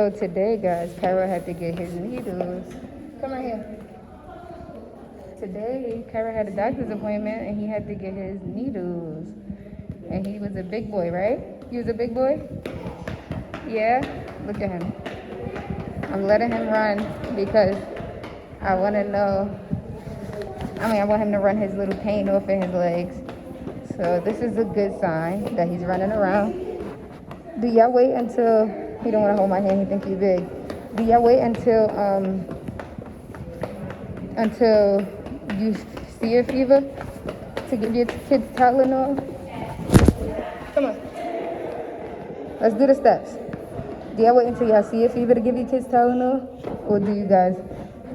So today, guys, Kyro had to get his needles. Come right here. Today, Kyro had a doctor's appointment and he had to get his needles. And he was a big boy, right? He was a big boy? Yeah? Look at him. I'm letting him run because I want to know. I want him to run his little pain off of his legs. So this is a good sign that he's running around. Do y'all wait until, he don't want to hold my hand, he think he's big. Do y'all wait until you see a fever to give your kids Tylenol? Come on. Let's do the steps. Do y'all wait until y'all see a fever to give your kids Tylenol? Or do you guys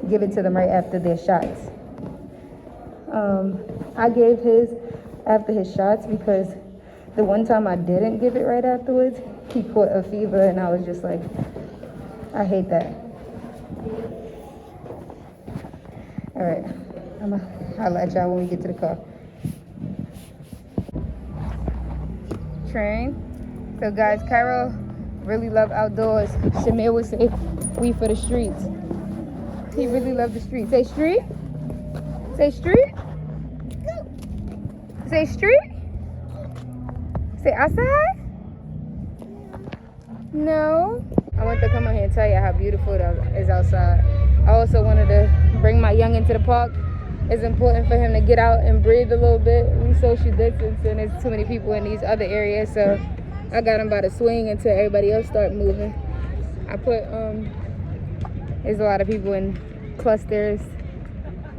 give it to them right after their shots? I gave his after his shots because the one time I didn't give it right afterwards, he caught a fever and I was just like, I hate that. All right, I'll let y'all when we get to the car. Train. So guys, Kyro really love outdoors. Shamir would say, we for the streets. He really loved the streets. Say street. Say street. Say street. Say outside. No. I want to come out here and tell you how beautiful it is outside. I also wanted to bring my young into the park. It's important for him to get out and breathe a little bit. We social distance and there's too many people in these other areas, so I got him by the swing until everybody else start moving. I put there's a lot of people in clusters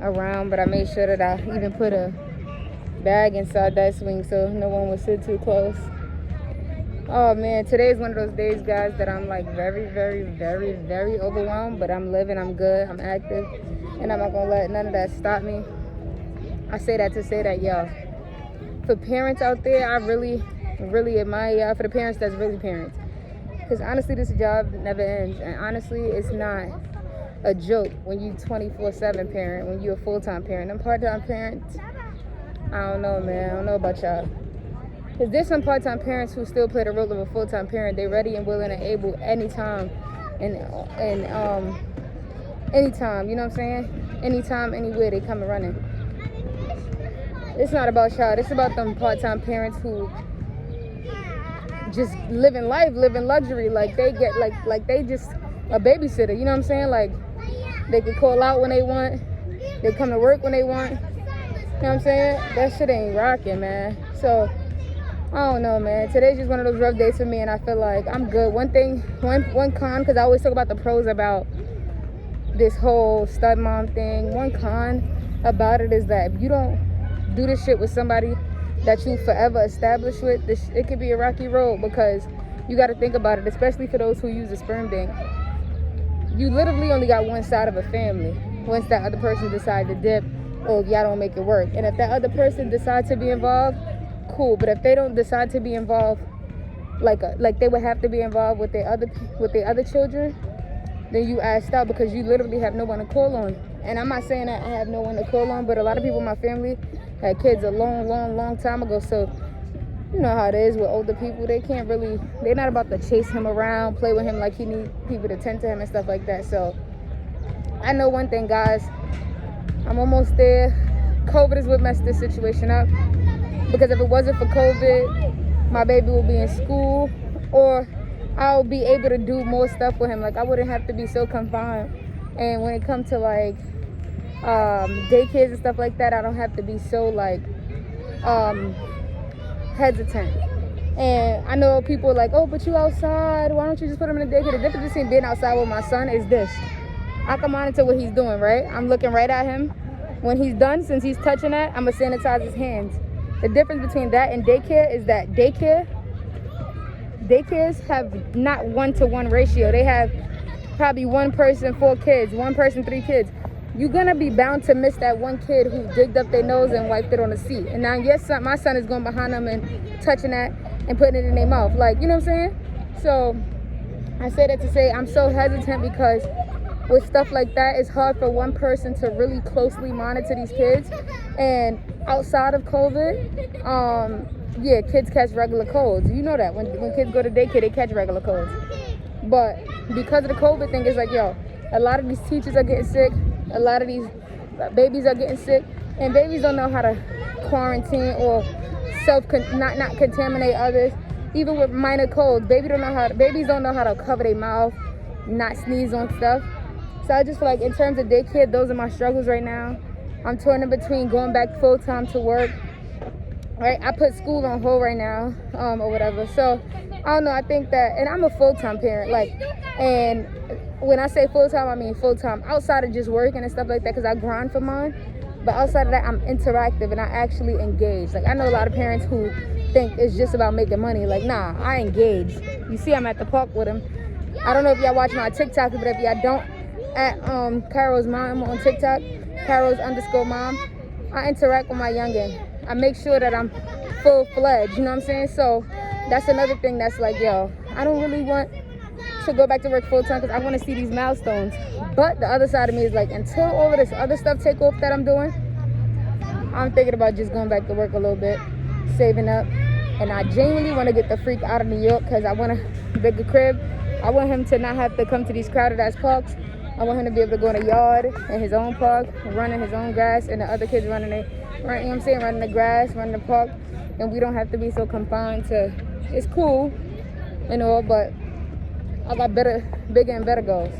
around, but I made sure that I even put a bag inside that swing so no one would sit too close. Oh man, today is one of those days, guys, that I'm like very, very, very, very overwhelmed, but I'm living, I'm good, I'm active, and I'm not gonna let none of that stop me. I say that to say that, y'all, for parents out there, I really, really admire y'all. For the parents that's really parents, because honestly, this job never ends, and honestly, it's not a joke when you 24/7 parent, when you're a full-time parent. Them part-time parents, I don't know, man, I don't know about y'all. Because there's some part-time parents who still play the role of a full-time parent. They're ready and willing and able anytime and anytime, you know what I'm saying? Anytime, anywhere, they come and running. It's not about y'all. It's about them part-time parents who just living life, living luxury. Like they get like they just a babysitter, you know what I'm saying? Like they can call out when they want. They come to work when they want. You know what I'm saying? That shit ain't rocking, man. So I don't know, man. Today's just one of those rough days for me, and I feel like I'm good. One con, because I always talk about the pros about this whole stud mom thing. One con about it is that if you don't do this shit with somebody that you forever established with, it could be a rocky road, because you got to think about it, especially for those who use the sperm bank. You literally only got one side of a family once that other person decides to dip, or if y'all don't make it work. And if that other person decides to be involved, cool. But if they don't decide to be involved, like they would have to be involved with their other children, then you asked out, because you literally have no one to call on. And I'm not saying that I have no one to call on, but a lot of people in my family had kids a long time ago. So you know how it is with older people. They're not about to chase him around, play with him like he needs people to tend to him and stuff like that. So I know one thing, guys, I'm almost there. COVID is what messed this situation up. Because if it wasn't for COVID, my baby will be in school, or I'll be able to do more stuff with him. Like, I wouldn't have to be so confined. And when it comes to like daycares and stuff like that, I don't have to be so like hesitant. And I know people are like, oh, but you outside, why don't you just put him in a daycare? The difference between being outside with my son is this: I can monitor what he's doing, right? I'm looking right at him. When he's done, since he's touching that, I'm gonna sanitize his hands. The difference between that and daycare is that daycares have not 1-to-1 ratio. They have probably one person, 4 kids, one person, 3 kids. You're gonna be bound to miss that one kid who digged up their nose and wiped it on the seat. And now my son is going behind them and touching that and putting it in their mouth. Like, you know what I'm saying? So I say that to say I'm so hesitant, because with stuff like that, it's hard for one person to really closely monitor these kids. And outside of COVID, kids catch regular colds. You know that when kids go to daycare, they catch regular colds. But because of the COVID thing, it's like, yo, a lot of these teachers are getting sick. A lot of these babies are getting sick. And babies don't know how to quarantine or not contaminate others. Even with minor colds, babies don't know how to cover their mouth, not sneeze on stuff. So I just feel like in terms of daycare, those are my struggles right now. I'm torn in between going back full time to work. Right, I put school on hold right now, or whatever. So I don't know. I think that, and I'm a full time parent. Like, and when I say full time, I mean full time outside of just working and stuff like that, because I grind for mine. But outside of that, I'm interactive and I actually engage. Like, I know a lot of parents who think it's just about making money. Like, nah, I engage. You see, I'm at the park with them. I don't know if y'all watch my TikTok, but if y'all don't, at Kyro's mom on TikTok, Kyro's _mom, I interact with my youngin'. I make sure that I'm full-fledged, you know what I'm saying? So that's another thing that's like, yo, I don't really want to go back to work full-time because I want to see these milestones. But the other side of me is like, until all of this other stuff take off that I'm doing, I'm thinking about just going back to work a little bit, saving up. And I genuinely want to get the freak out of New York because I want a bigger crib. I want him to not have to come to these crowded-ass parks. I want him to be able to go in a yard, in his own park, running his own grass, and the other kids running their, right, you know what I'm saying, running the grass, running the park, and we don't have to be so confined to, it's cool and all, but I got bigger and better goals.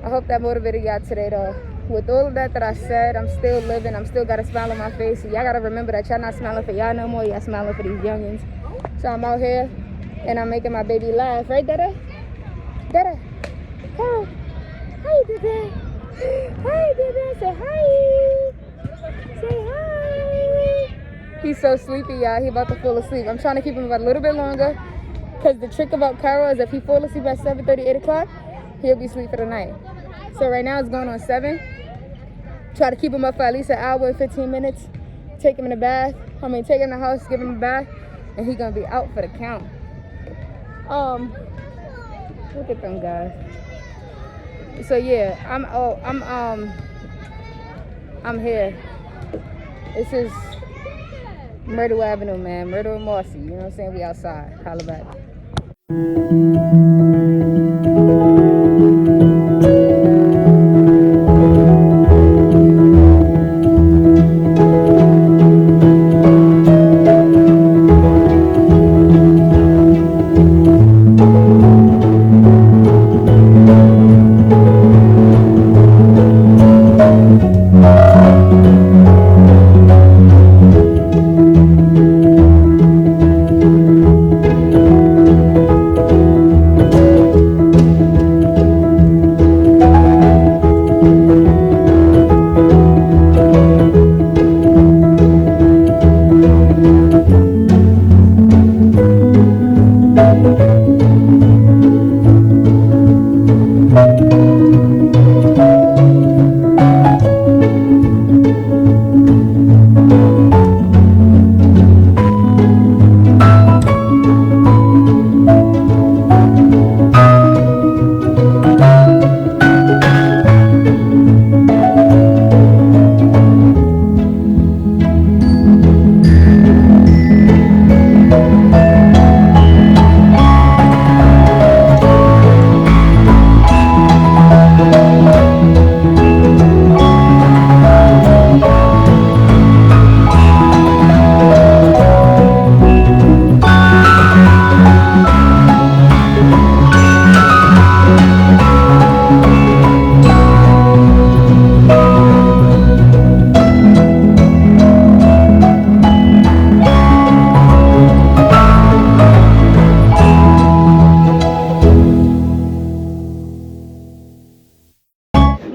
I hope that motivated y'all today, though. With all of that I said, I'm still living, I'm still got a smile on my face. Y'all gotta remember that y'all not smiling for y'all no more, y'all smiling for these youngins. So I'm out here, and I'm making my baby laugh. Right, Dada? Dada? Come on. Hi, Dada. Hi, Dada. Say hi. Say hi. He's so sleepy, y'all. He about to fall asleep. I'm trying to keep him about a little bit longer, because the trick about Kyro is if he fall asleep at 7:30, 8 o'clock, he'll be asleep for the night. So right now it's going on 7. Try to keep him up for at least an hour and 15 minutes. Take him in the bath. Take him in the house, give him a bath, and he's gonna be out for the count. Look at them guys. So yeah, I'm here. This is Myrtle Avenue, man. Myrtle and Marcy. You know what I'm saying? We outside. Holla back.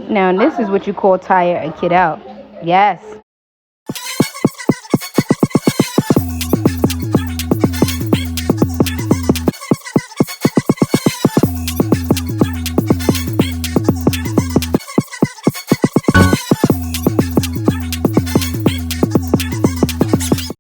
Now, this is what you call tire a kid out. Yes.